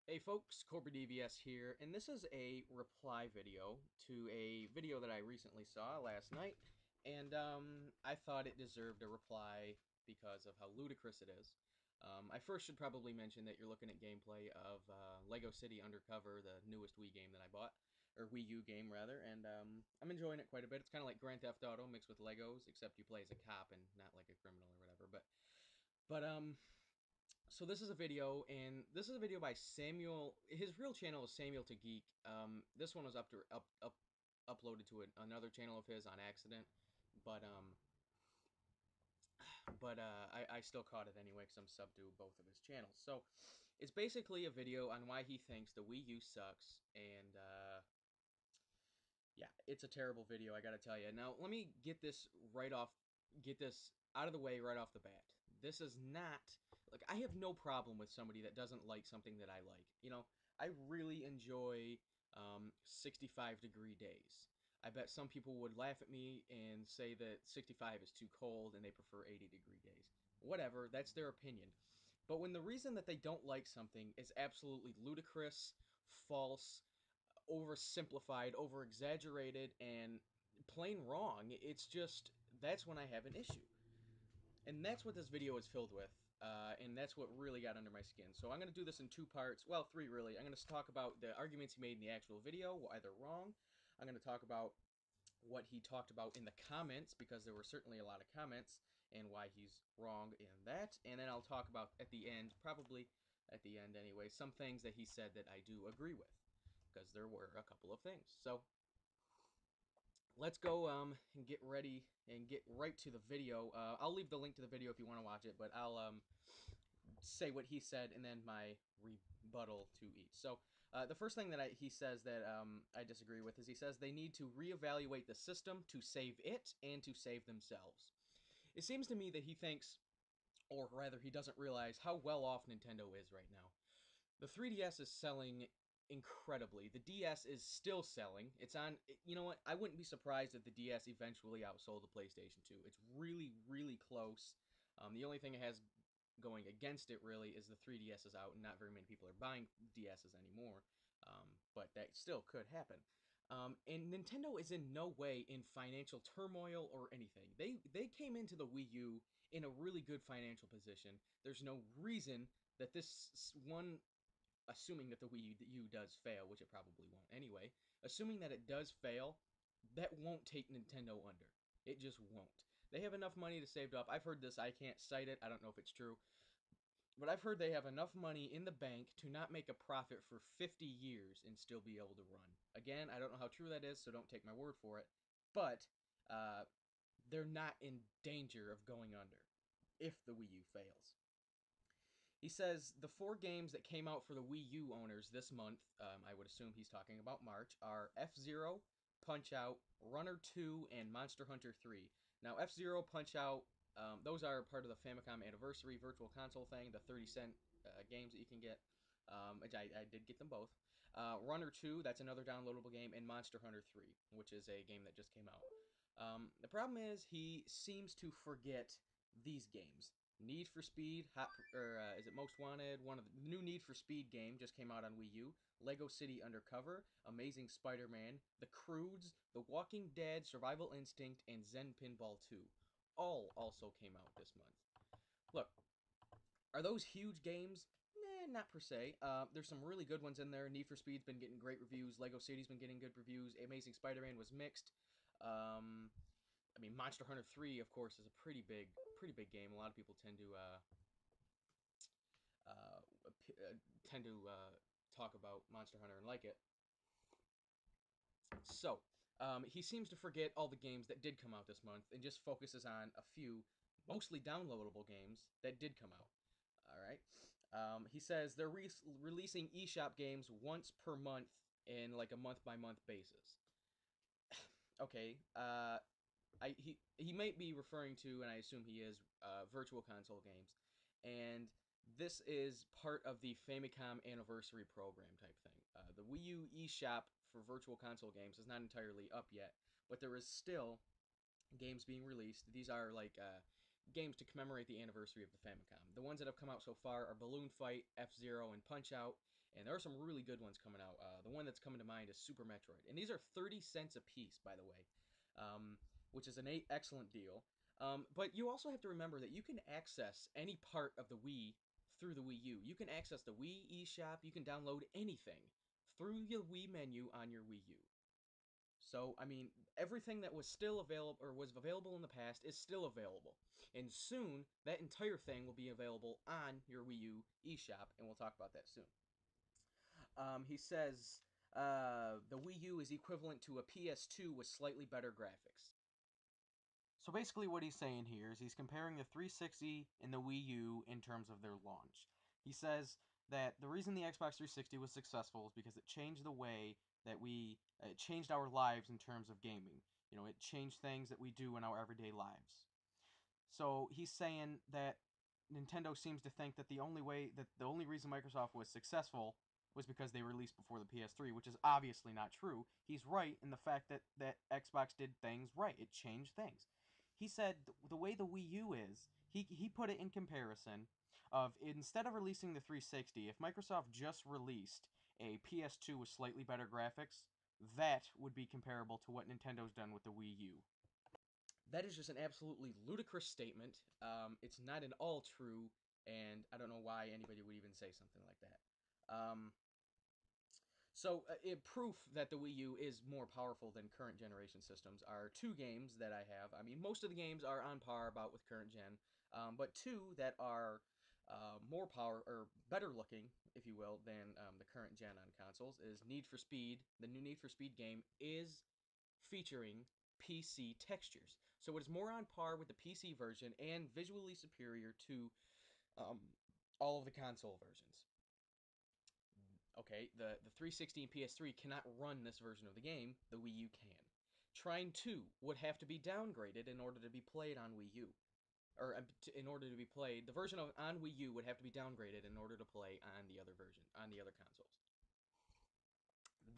Hey folks, cobradvs here, and this is a reply video to a video that I recently saw last night, and I thought it deserved a reply because of how ludicrous it is. I first should probably mention that you're looking at gameplay of Lego City Undercover, the newest Wii game that I bought, or Wii U game rather, and I'm enjoying it quite a bit. It's kind of like Grand Theft Auto mixed with Legos, except you play as a cop and not like a criminal or whatever. But so this is a video, and this is a video by Samuel. His real channel is Samuel to Geek. This one was uploaded to another channel of his on accident, but I still caught it anyway because I'm sub to both of his channels. So it's basically a video on why he thinks the Wii U sucks, and yeah, it's a terrible video, I gotta tell you. Now, let me get this out of the way right off the bat. This is not, like, I have no problem with somebody that doesn't like something that I like. You know, I really enjoy 65-degree days. I bet some people would laugh at me and say that 65 is too cold and they prefer 80-degree days. Whatever, that's their opinion. But when the reason that they don't like something is absolutely ludicrous, false, oversimplified, over exaggerated, and plain wrong, it's just that's when I have an issue. And that's what this video is filled with. And that's what really got under my skin. So I'm going to do this in two parts. Well, three really. I'm going to talk about the arguments he made in the actual video, why they're wrong. I'm going to talk about what he talked about in the comments, because there were certainly a lot of comments, and why he's wrong in that. And then I'll talk about at the end, probably at the end anyway, some things that he said that I do agree with, because there were a couple of things. So let's go and get ready and get right to the video. I'll leave the link to the video if you want to watch it, but I'll say what he said and then my rebuttal to each. So the first thing that he says that I disagree with is he says they need to reevaluate the system to save it and to save themselves. It seems to me that he thinks, or rather he doesn't realize how well off Nintendo is right now. The 3DS is selling incredibly. The DS is still selling. It's on. You know what? I wouldn't be surprised if the DS eventually outsold the PlayStation 2. It's really, really close. The only thing it has going against it really is the 3DS is out, and not very many people are buying DSs anymore. But that still could happen. And Nintendo is in no way in financial turmoil or anything. They came into the Wii U in a really good financial position. There's no reason that this one, assuming that the Wii U does fail, which it probably won't anyway, assuming that it does fail, that won't take Nintendo under. It just won't. They have enough money to save up. I've heard this. I can't cite it. I don't know if it's true. But I've heard they have enough money in the bank to not make a profit for 50 years and still be able to run. Again, I don't know how true that is, so don't take my word for it. But uh, they're not in danger of going under if the Wii U fails. He says the four games that came out for the Wii U owners this month, I would assume he's talking about March, are F-Zero, Punch-Out, Runner 2, and Monster Hunter 3. Now, F-Zero, Punch-Out, those are part of the Famicom Anniversary Virtual Console thing, the 30-cent games that you can get, which I did get them both. Runner 2, that's another downloadable game, and Monster Hunter 3, which is a game that just came out. The problem is he seems to forget these games. Need for Speed, is it Most Wanted? One of the new Need for Speed game just came out on Wii U. Lego City Undercover, Amazing Spider-Man, The Croods, The Walking Dead, Survival Instinct, and Zen Pinball 2. All also came out this month. Look, are those huge games? Nah, not per se. There's some really good ones in there. Need for Speed's been getting great reviews. Lego City's been getting good reviews. Amazing Spider-Man was mixed. Um, I mean, Monster Hunter 3, of course, is a pretty big game. A lot of people uh, tend to talk about Monster Hunter and like it. So, he seems to forget all the games that did come out this month and just focuses on a few, mostly downloadable games that did come out. All right. He says they're releasing eShop games once per month in like a month by month basis. Okay. He might be referring to, and I assume he is, virtual console games, and this is part of the Famicom Anniversary Program type thing. The Wii U eShop for virtual console games is not entirely up yet, but there is still games being released. These are like games to commemorate the anniversary of the Famicom. The ones that have come out so far are Balloon Fight, F-Zero, and Punch Out, and there are some really good ones coming out. The one that's coming to mind is Super Metroid, and these are 30 cents a piece, by the way, which is an excellent deal. But you also have to remember that you can access any part of the Wii through the Wii U. You can access the Wii eShop. You can download anything through your Wii menu on your Wii U. So, I mean, everything that was still available or was available in the past is still available. And soon, that entire thing will be available on your Wii U eShop, and we'll talk about that soon. He says the Wii U is equivalent to a PS2 with slightly better graphics. So basically, what he's saying here is he's comparing the 360 and the Wii U in terms of their launch. He says that the reason the Xbox 360 was successful is because it changed the way that it changed our lives in terms of gaming. You know, it changed things that we do in our everyday lives. So he's saying that Nintendo seems to think that the only reason Microsoft was successful was because they released before the PS3, which is obviously not true. He's right in the fact that Xbox did things right. It changed things. He said the way the Wii U is, he put it in comparison of instead of releasing the 360, if Microsoft just released a PS2 with slightly better graphics, that would be comparable to what Nintendo's done with the Wii U. That is just an absolutely ludicrous statement. It's not at all true, and I don't know why anybody would even say something like that. Proof that the Wii U is more powerful than current generation systems are two games that I have. I mean, most of the games are on par about with current gen, but two that are more power or better looking, if you will, than the current gen on consoles is Need for Speed. The new Need for Speed game is featuring PC textures, so it is more on par with the PC version and visually superior to um, all of the console versions. Okay, the 360 and PS3 cannot run this version of the game. The Wii U can. Trine 2 would have to be downgraded in order to be played on Wii U. Or in order to be played, the version on Wii U would have to be downgraded in order to play on the other version, on the other consoles.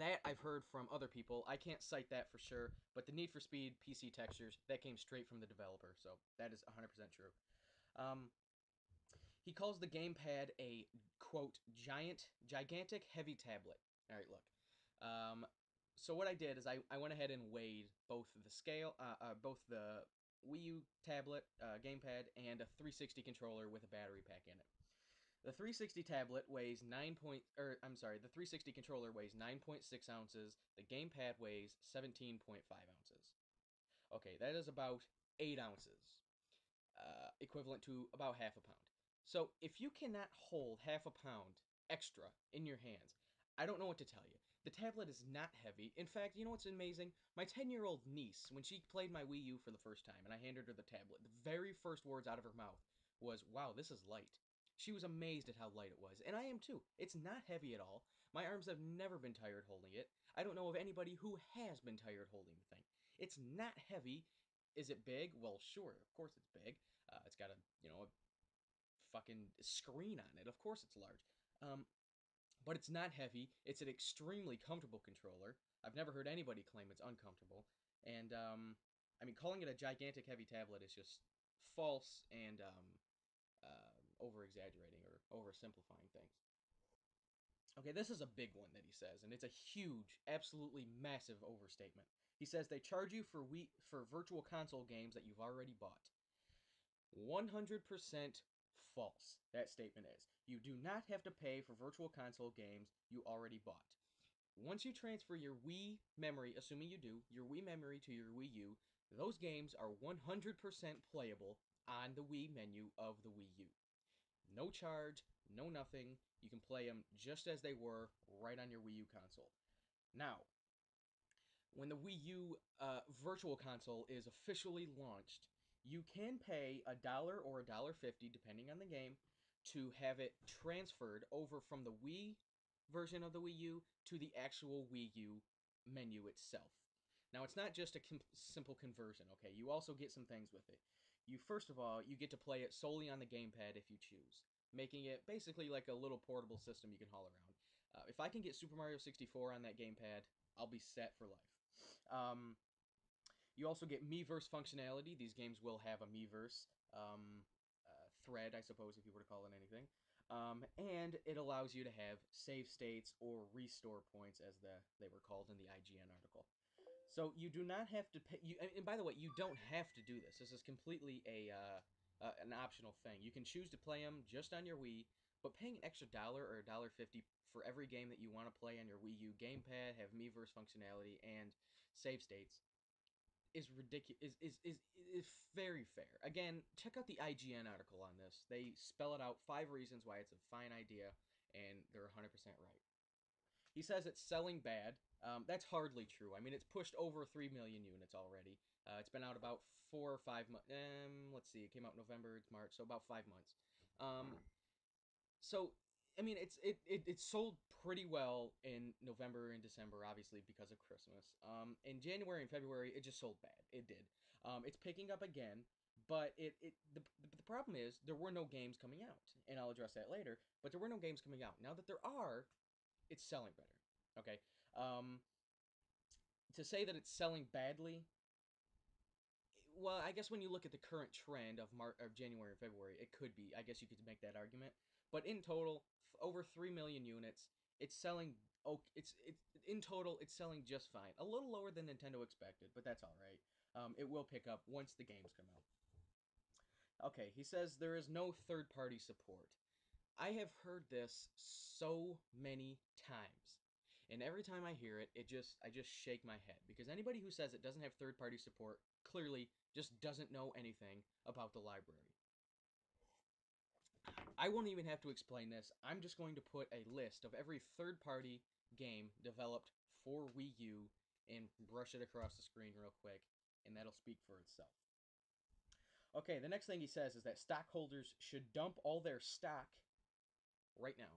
That I've heard from other people. I can't cite that for sure, but the Need for Speed PC textures, that came straight from the developer, so that is 100% true. He calls the gamepad a, quote, gigantic heavy tablet. All right, look. So what I did is I went ahead and weighed both both the Wii U tablet, gamepad, and a 360 controller with a battery pack in it. The 360 tablet weighs the 360 controller weighs 9.6 ounces. The gamepad weighs 17.5 ounces. Okay, that is about 8 ounces, equivalent to about half a pound. So if you cannot hold half a pound extra in your hands, I don't know what to tell you. The tablet is not heavy. In fact, you know what's amazing? My 10-year-old niece, when she played my Wii U for the first time and I handed her the tablet, the very first words out of her mouth was, "Wow, this is light." She was amazed at how light it was, and I am too. It's not heavy at all. My arms have never been tired holding it. I don't know of anybody who has been tired holding the thing. It's not heavy. Is it big? Well, sure, of course it's big. It's got a fucking screen on it. Of course it's large. But it's not heavy. It's an extremely comfortable controller. I've never heard anybody claim it's uncomfortable. And, I mean, calling it a gigantic heavy tablet is just false and over-exaggerating or oversimplifying things. Okay, this is a big one that he says, and it's a huge, absolutely massive overstatement. He says they charge you for virtual console games that you've already bought. 100% false, that statement is. You do not have to pay for virtual console games you already bought. Once you transfer your Wii memory, assuming you do, your Wii memory to your Wii U, those games are 100% playable on the Wii menu of the Wii U. No charge, no nothing. You can play them just as they were right on your Wii U console. Now, when the Wii U Virtual Console is officially launched, you can pay $1 or $1.50, depending on the game, to have it transferred over from the Wii version of the Wii U to the actual Wii U menu itself. Now, it's not just a simple conversion, okay? You also get some things with it. First of all, you get to play it solely on the gamepad if you choose, making it basically like a little portable system you can haul around. If I can get Super Mario 64 on that gamepad, I'll be set for life. You also get Miiverse functionality. These games will have a Miiverse. thread, I suppose, if you were to call it anything. And it allows you to have save states or restore points, as they were called in the IGN article. So you do not have to pay. And by the way, you don't have to do this. This is completely an optional thing. You can choose to play them just on your Wii, but paying an extra dollar or $1.50 for every game that you want to play on your Wii U Gamepad, have Miiverse functionality, and save states is ridiculous. Is very fair. Again, check out the IGN article on this. They spell it out 5 reasons why it's a fine idea, and they're 100% right. He says it's selling bad. That's hardly true. I mean, it's pushed over 3 million units already. It's been out about 4 or 5 months. Let's see, it came out November, it's March, so about 5 months. So, I mean, it sold pretty well in November and December, obviously because of Christmas. In January and February, it just sold bad. It did. It's picking up again, but the problem is there were no games coming out, and I'll address that later. But there were no games coming out. Now that there are, it's selling better. Okay. Um, to say that it's selling badly, well, I guess when you look at the current trend of January and February, it could be. I guess you could make that argument. But in total, over 3 million units. It's selling. Oh, it's in total, it's selling just fine. A little lower than Nintendo expected, but that's all right. It will pick up once the games come out. Okay, he says there is no third-party support. I have heard this so many times. And every time I hear it, I just shake my head because anybody who says it doesn't have third-party support clearly just doesn't know anything about the library. I won't even have to explain this. I'm just going to put a list of every third-party game developed for Wii U and brush it across the screen real quick, and that'll speak for itself. Okay, the next thing he says is that stockholders should dump all their stock right now.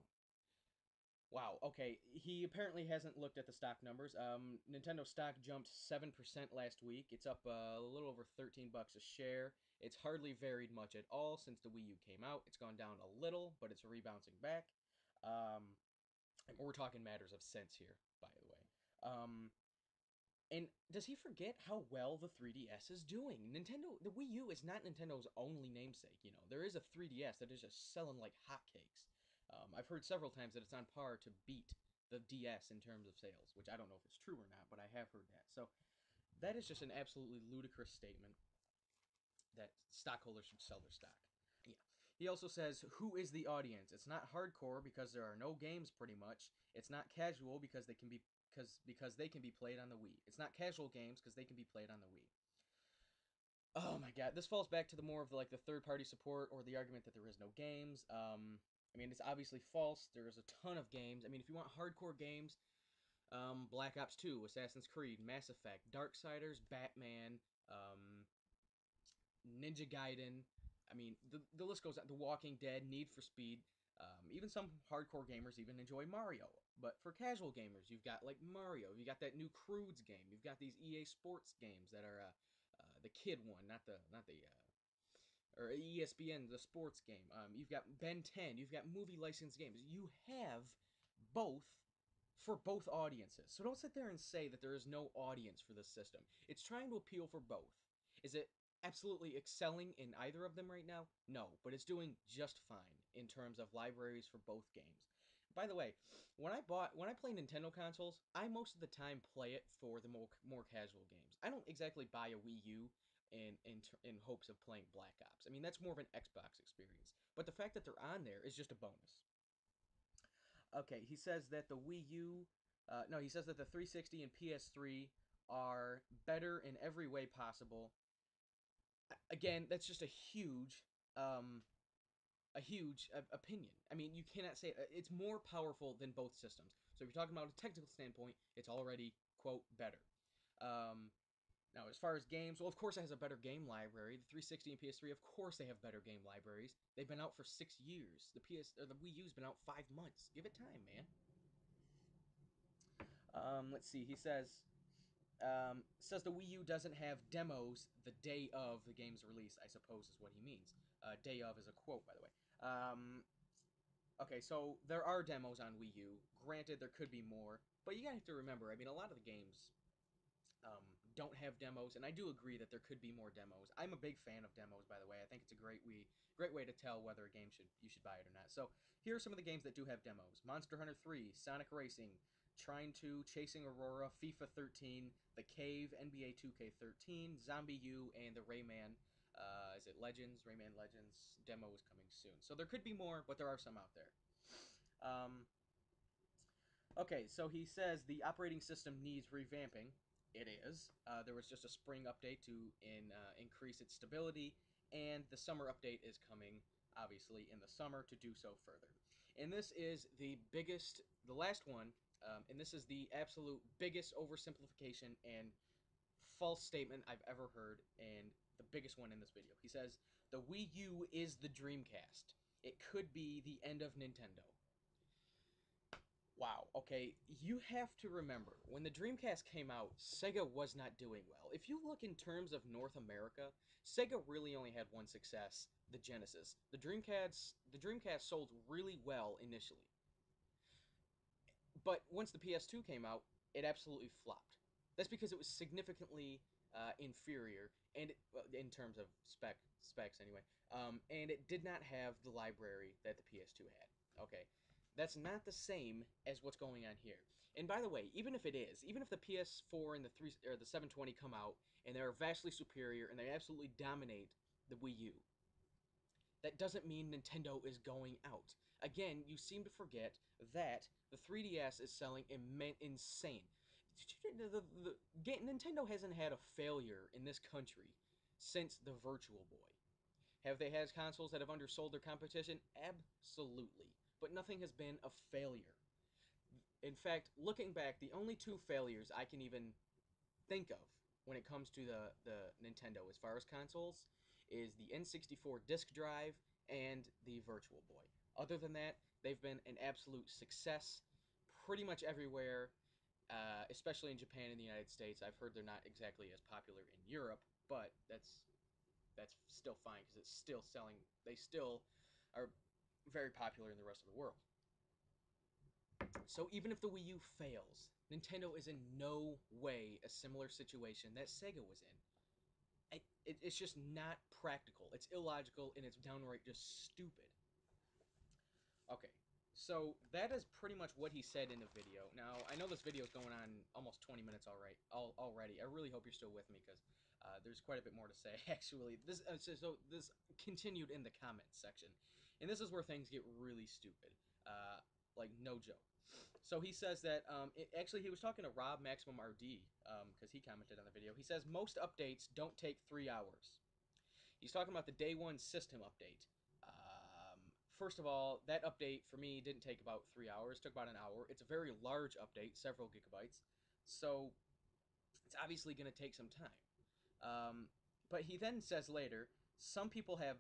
Wow. Okay. He apparently hasn't looked at the stock numbers. Nintendo stock jumped 7% last week. It's up a little over $13 a share. It's hardly varied much at all since the Wii U came out. It's gone down a little, but it's rebounding back. Um, and we're talking matters of cents here, by the way. And does he forget how well the 3DS is doing? The Wii U is not Nintendo's only namesake. You know, there is a 3DS that is just selling like hotcakes. I've heard several times that it's on par to beat the DS in terms of sales, which I don't know if it's true or not, but I have heard that. So that is just an absolutely ludicrous statement that stockholders should sell their stock. Yeah. He also says, "Who is the audience? It's not hardcore because there are no games pretty much. It's not casual because they can be played on the Wii. It's not casual games because they can be played on the Wii." Oh my god, this falls back to the more of the third party support or the argument that there is no games. I mean, it's obviously false. There's a ton of games. I mean, if you want hardcore games, Black Ops 2, Assassin's Creed, Mass Effect, Darksiders, Batman, Ninja Gaiden. I mean, the list goes on. The Walking Dead, Need for Speed. Even some hardcore gamers even enjoy Mario. But for casual gamers, you've got like Mario. You got that new Crudes game. You've got these EA Sports games that are the kid one, not the or ESPN, the sports game. You've got Ben 10. You've got movie licensed games. You have both for both audiences. So don't sit there and say that there is no audience for this system. It's trying to appeal for both. Is it absolutely excelling in either of them right now? No, but it's doing just fine in terms of libraries for both games. By the way, when I play Nintendo consoles, I most of the time play it for the more casual games. I don't exactly buy a Wii U in hopes of playing Black Ops. I mean, that's more of an Xbox experience. But the fact that they're on there is just a bonus. Okay, he says that the Wii U, no, he says that the 360 and PS3 are better in every way possible. Again, that's just a huge opinion. I mean, you cannot say it's more powerful than both systems. So if you're talking about a technical standpoint, it's already quote better. Now, as far as games, well, of course it has a better game library. The 360 and PS3, of course they have better game libraries. They've been out for 6 years. The Wii U's been out 5 months. Give it time, man. Let's see. He says the Wii U doesn't have demos the day of the game's release, I suppose is what he means. Day of is a quote, by the way. Okay, so there are demos on Wii U. Granted, there could be more, but you gotta have to remember, I mean, a lot of the games don't have demos, and I do agree that there could be more demos. I'm a big fan of demos, by the way. I think it's a great way to tell whether a game you should buy it or not. So here are some of the games that do have demos: Monster Hunter 3, Sonic Racing, Trine 2, Chasing Aurora, FIFA 13, The Cave, NBA 2K13, Zombie U, and the Rayman. Is it Legends? Rayman Legends demo is coming soon. So there could be more, but there are some out there. Um, Okay, so he says the operating system needs revamping. It is. There was just a spring update to increase its stability, and the summer update is coming, obviously, in the summer to do so further. And this is the biggest, the last one, and this is the absolute biggest oversimplification and false statement I've ever heard, and the biggest one in this video. He says, the Wii U is the Dreamcast. It could be the end of Nintendo. Wow, okay, you have to remember, when the Dreamcast came out, Sega was not doing well. If you look in terms of North America, Sega really only had one success, the Genesis. The Dreamcast sold really well initially. But once the PS2 came out, it absolutely flopped. That's because it was significantly inferior, and in terms of specs anyway, and it did not have the library that the PS2 had. Okay, that's not the same as what's going on here. And by the way, even if it is, even if the PS4 and the 720 come out and they're vastly superior and they absolutely dominate the Wii U, that doesn't mean Nintendo is going out. Again, you seem to forget that the 3DS is selling insane. Nintendo hasn't had a failure in this country since the Virtual Boy. Have they had consoles that have undersold their competition? Absolutely. But nothing has been a failure. In fact, looking back, the only two failures I can even think of when it comes to the Nintendo as far as consoles is the N64 disk drive and the Virtual Boy. Other than that, they've been an absolute success pretty much everywhere, especially in Japan and the United States. I've heard they're not exactly as popular in Europe, but that's still fine because it's still selling. They still are very popular in the rest of the world. So even if the Wii U fails, Nintendo is in no way a similar situation that Sega was in. It's just not practical. It's illogical and it's downright just stupid. Okay, so that is pretty much what he said in the video. Now, I know this video is going on almost 20 minutes already. I really hope you're still with me because there's quite a bit more to say, actually. This continued in the comments section. And this is where things get really stupid. Like, no joke. So he says that, actually, he was talking to Rob Maximum RD, because he commented on the video. He says, most updates don't take 3 hours. He's talking about the day one system update. First of all, that update for me didn't take about 3 hours. It took about an hour. It's a very large update, several gigabytes. So it's obviously going to take some time. But he then says later, some people have,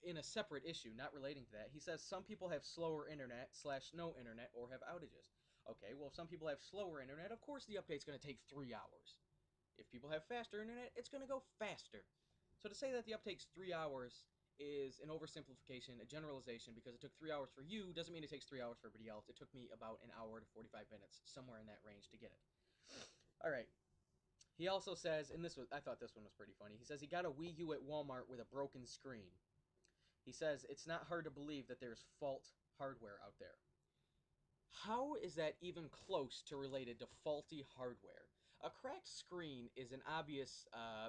in a separate issue, not relating to that, he says some people have slower internet / no internet or have outages. Okay, well, if some people have slower internet, of course the update's going to take 3 hours. If people have faster internet, it's going to go faster. So to say that the update takes 3 hours is an oversimplification, a generalization, because it took 3 hours for you doesn't mean it takes 3 hours for everybody else. It took me about an hour to 45 minutes, somewhere in that range, to get it. All right. He also says, and I thought this one was pretty funny. He says he got a Wii U at Walmart with a broken screen. He says it's not hard to believe that there's fault hardware out there. How is that even close to related to faulty hardware? A cracked screen is an obvious,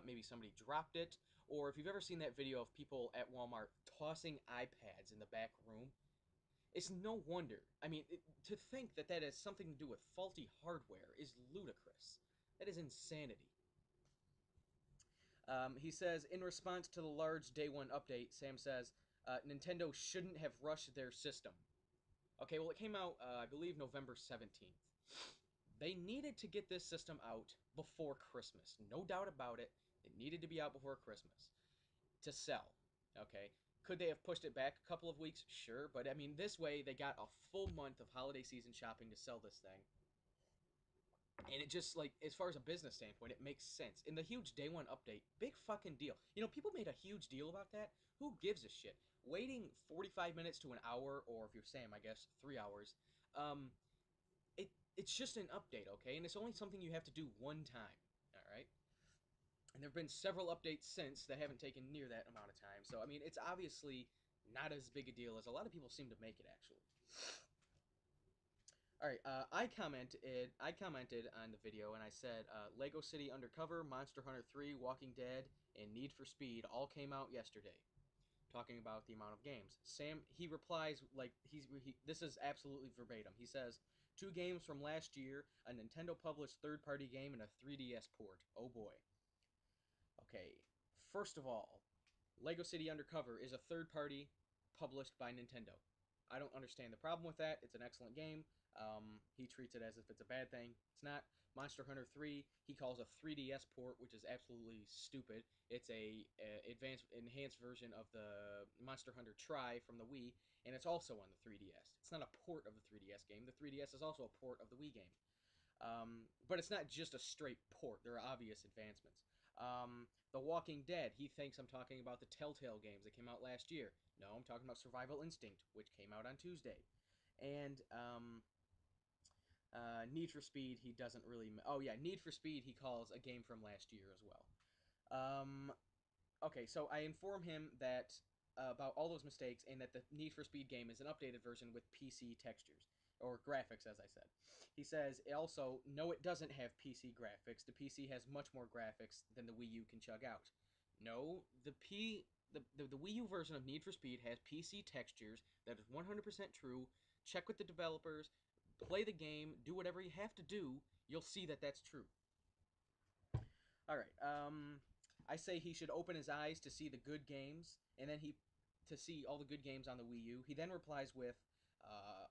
maybe somebody dropped it, or if you've ever seen that video of people at Walmart tossing iPads in the back room, it's no wonder. I mean, to think that that has something to do with faulty hardware is ludicrous. That is insanity. He says, in response to the large day one update, Sam says, Nintendo shouldn't have rushed their system. Okay, well, it came out, I believe, November 17th. They needed to get this system out before Christmas. No doubt about it. It needed to be out before Christmas to sell. Okay? Could they have pushed it back a couple of weeks? Sure, but I mean, this way they got a full month of holiday season shopping to sell this thing. And it just, like, as far as a business standpoint, it makes sense. In the huge day one update, big fucking deal. You know, people made a huge deal about that. Who gives a shit? Waiting 45 minutes to an hour, or if you're Sam, I guess 3 hours, it's just an update, okay? And it's only something you have to do one time, all All right. And there have been several updates since that haven't taken near that amount of time. So I mean, it's obviously not as big a deal as a lot of people seem to make it. Actually. All right, I commented on the video and I said Lego City Undercover, Monster Hunter 3, Walking Dead, and Need for Speed all came out yesterday, talking about the amount of games. Sam, he replies like this is absolutely verbatim. He says, "Two games from last year, a Nintendo published third-party game and a 3DS port. Oh boy." Okay, first of all, Lego City Undercover is a third party published by Nintendo. I don't understand the problem with that. It's an excellent game. He treats it as if it's a bad thing. It's not. Monster Hunter 3, he calls a 3DS port, which is absolutely stupid. It's a enhanced version of the Monster Hunter Tri from the Wii, and it's also on the 3DS. It's not a port of the 3DS game. The 3DS is also a port of the Wii game. But it's not just a straight port. There are obvious advancements. The Walking Dead, he thinks I'm talking about the Telltale games that came out last year. No, I'm talking about Survival Instinct, which came out on Tuesday. And Need for Speed, he doesn't really. Oh, yeah, Need for Speed, he calls a game from last year as well. Okay, so I inform him that about all those mistakes and that the Need for Speed game is an updated version with PC textures or graphics, as I said. He says also, no, it doesn't have PC graphics. The PC has much more graphics than the Wii U can chug out. No, the Wii U version of Need for Speed has PC textures. That is 100% true. Check with the developers, play the game, do whatever you have to do. You'll see that that's true. All right. I say he should open his eyes to see the good games, and then he to see all the good games on the Wii U. He then replies with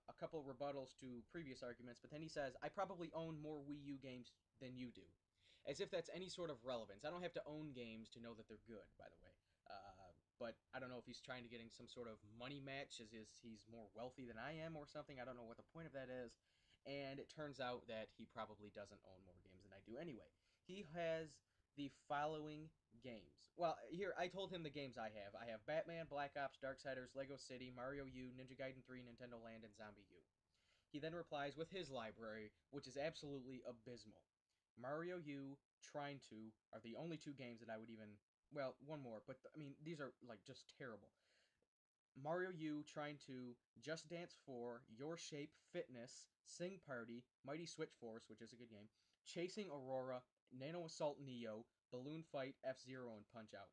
a couple of rebuttals to previous arguments, but then he says, "I probably own more Wii U games than you do," as if that's any sort of relevance. I don't have to own games to know that they're good, by the way. But I don't know if he's trying to get in some sort of money match, as is he's more wealthy than I am or something. I don't know what the point of that is. And it turns out that he probably doesn't own more games than I do anyway. He has the following games. Well, here, I told him the games I have. I have Batman, Black Ops, Darksiders, Lego City, Mario U, Ninja Gaiden 3, Nintendo Land, and Zombie U. He then replies with his library, which is absolutely abysmal. Mario U, Trine 2 are the only two games that I would even. Well, one more, but I mean, these are like just terrible. Mario U, Trine 2, Just Dance 4, Your Shape, Fitness, Sing Party, Mighty Switch Force, which is a good game, Chasing Aurora, Nano Assault Neo, Balloon Fight, F Zero, and Punch Out.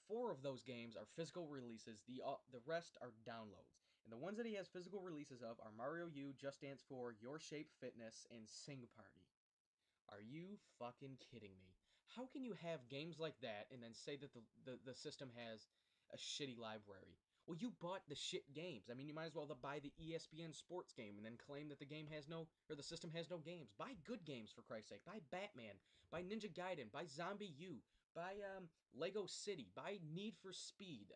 Four of those games are physical releases. The rest are downloads. And the ones that he has physical releases of are Mario U, Just Dance 4, Your Shape Fitness, and Sing Party. Are you fucking kidding me? How can you have games like that and then say that the system has a shitty library? Well, you bought the shit games. I mean, you might as well buy the ESPN sports game and then claim that the game has no, or the system has no games. Buy good games, for Christ's sake. Buy Batman. Buy Ninja Gaiden. Buy Zombie U. Buy Lego City. Buy Need for Speed.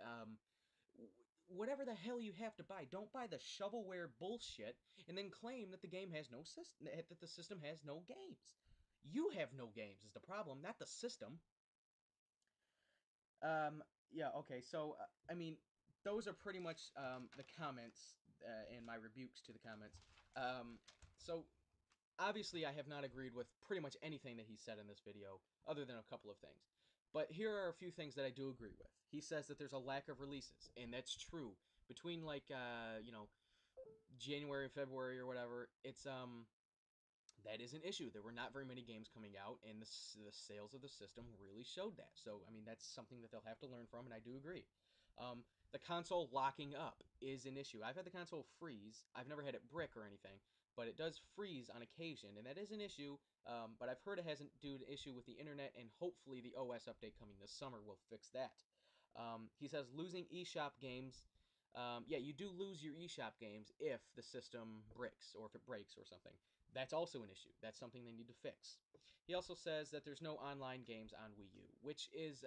Whatever the hell you have to buy. Don't buy the shovelware bullshit and then claim that the game has no system, that the system has no games. You have no games is the problem, not the system. Yeah, okay, so, I mean, those are pretty much the comments and my rebukes to the comments. So, obviously, I have not agreed with pretty much anything that he said in this video, other than a couple of things. But here are a few things that I do agree with. He says that there's a lack of releases, and that's true. Between, like, January and February or whatever, it's, that is an issue. There were not very many games coming out, and the sales of the system really showed that. So, I mean, that's something that they'll have to learn from, and I do agree. The console locking up is an issue. I've had the console freeze. I've never had it brick or anything, but it does freeze on occasion, and that is an issue. But I've heard it hasn't due to issue with the internet, and hopefully the OS update coming this summer will fix that. He says losing eShop games. Yeah, you do lose your eShop games if the system bricks or if it breaks or something. That's also an issue. That's something they need to fix. He also says that there's no online games on Wii U, which is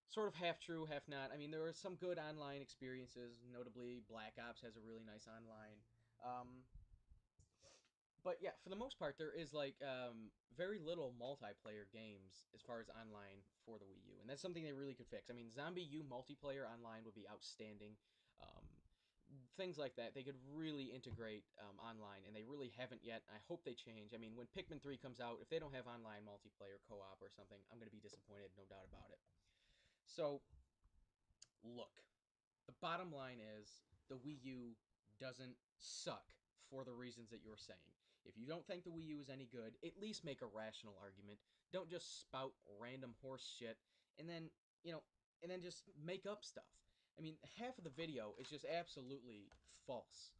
sort of half true, half not. I mean, there are some good online experiences. Notably, Black Ops has a really nice online. Um, but yeah, for the most part, there is like very little multiplayer games as far as online for the Wii U, and that's something they really could fix. I mean, Zombie U multiplayer online would be outstanding. Um, things like that. They could really integrate online, and they really haven't yet. I hope they change. I mean, when Pikmin 3 comes out, if they don't have online multiplayer co-op or something, I'm going to be disappointed, no doubt about it. So, look, the bottom line is the Wii U doesn't suck for the reasons that you're saying. If you don't think the Wii U is any good, at least make a rational argument. Don't just spout random horse shit and then, you know, and then just make up stuff. I mean, half of the video is just absolutely false.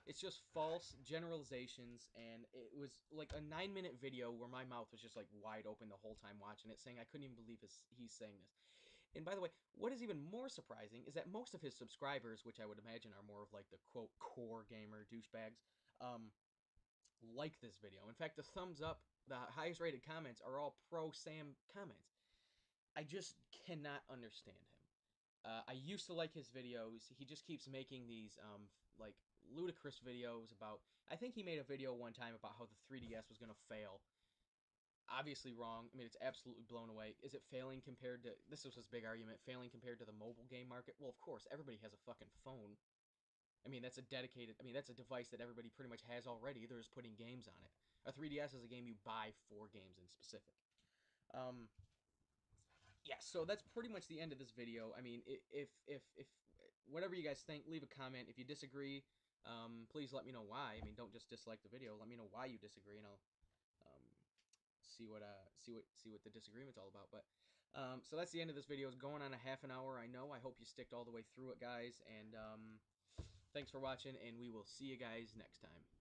It's just false generalizations, and it was like a 9-minute video where my mouth was just like wide open the whole time watching it, saying I couldn't even believe he's saying this. And by the way, what is even more surprising is that most of his subscribers, which I would imagine are more of like the quote core gamer douchebags, like this video. In fact, the thumbs up, the highest rated comments are all pro Sam comments. I just cannot understand him. I used to like his videos. He just keeps making these like ludicrous videos about. I think he made a video one time about how the 3DS was gonna fail. Obviously wrong. I mean, it's absolutely blown away. Is it failing compared to? This was his big argument. Failing compared to the mobile game market. Well, of course, everybody has a fucking phone. I mean, that's a dedicated. I mean, that's a device that everybody pretty much has already. They're just putting games on it. A 3DS is a game you buy for games in specific. Um, yeah, so that's pretty much the end of this video. I mean, if whatever you guys think, leave a comment. If you disagree, please let me know why. I mean, don't just dislike the video. Let me know why you disagree, and I'll um, see what the disagreement's all about. But so that's the end of this video. It's going on a half an hour. I know. I hope you sticked all the way through it, guys. And thanks for watching, and we will see you guys next time.